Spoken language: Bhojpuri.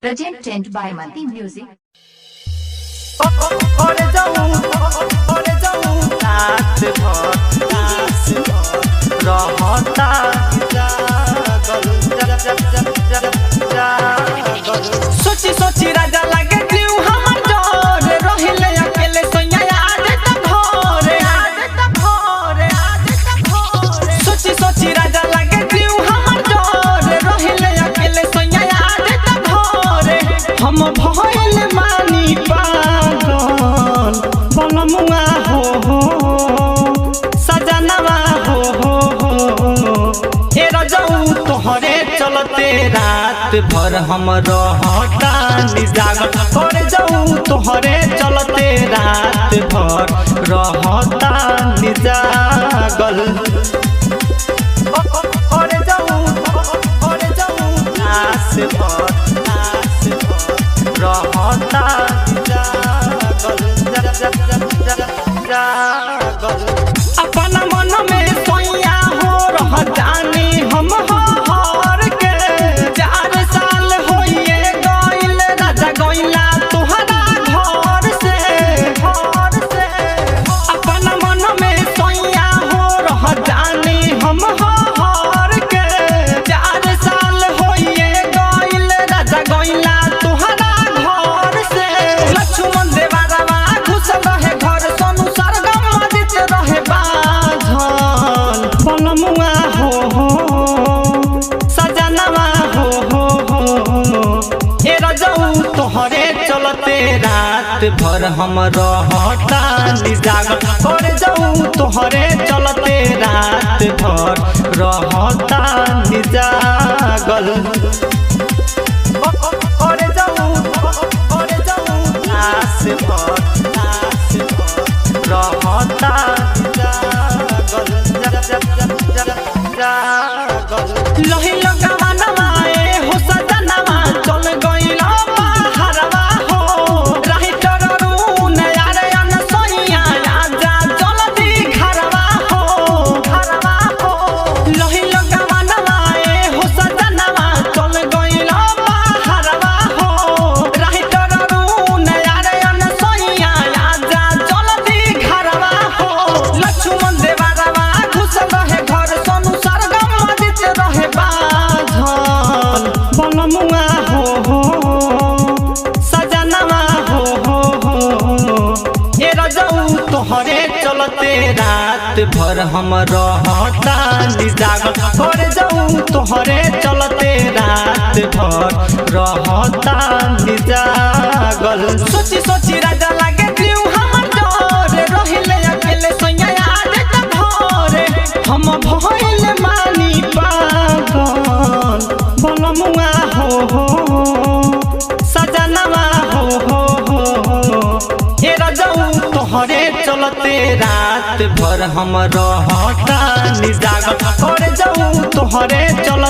Presented by Manti Music. सोची सोची राजा लागे क्यों हमर जोर रहिले अकेले सोया आज तक भोरे सोची सोची राजा लागे क्यों हमर जोर रहिले अकेले सोया आज तक भोरे हम भइल मानी पागल बनमुआ हो सजनवा हो ए रजऊ तोहरे चलते रात भर हम रहतानी जागल कर जाऊं तोहरे चलते रात भर रहतानी जागल कर जाऊं आस भर रहतानी जागल अपना मन में सोया हो रह जानी हम हर के 4 साल होइए गइल राजा गइला तोहरा घर से अपना मन में सोया हो रह जानी हम हर के 4 साल होइए गइल राजा गइला तोहरा घर से लक्ष्मण देवरवा खुश रहे घर सोनू सरगम मजित रहे बाझल बनमुआ हो सजनवा हो ए रजऊ तोहरे चलते रात भर हम रहतानी जागल कर जाऊं तोहरे चलते रात भर रहतानी जागल कर जाऊं आस भर रहतानी जागल लही लगावनवा ए हो सजनवा चल गइल बाहरवा हो रही टररून यारे अनसोइया आजा जल्दी घरवा हो लही लगावनवा ए हो सजनवा चल गइल बाहरवा हो रही टररून यारे अनसोइया आजा जल्दी घरवा हो लक्ष्मण देवरवा खुश रहे घर सोनू सरगम मजित रहे बाझल बनमुआ हो सजनवा हो ए रजऊ तोहरे चलते रात भर हम रहतानी जागल कर जाऊं तोहरे चलते रात भर रहतानी जागल सोची सोची राजा लागे क्यों हमर जोर रहिले अकेले सोया आज तक भोरे हम भइल मानी पागल बनमुआ हो सजनवा हो ए रजऊ तोहरे चलते रात भर हम रहतानी जागल कर जाऊं तोहरे चल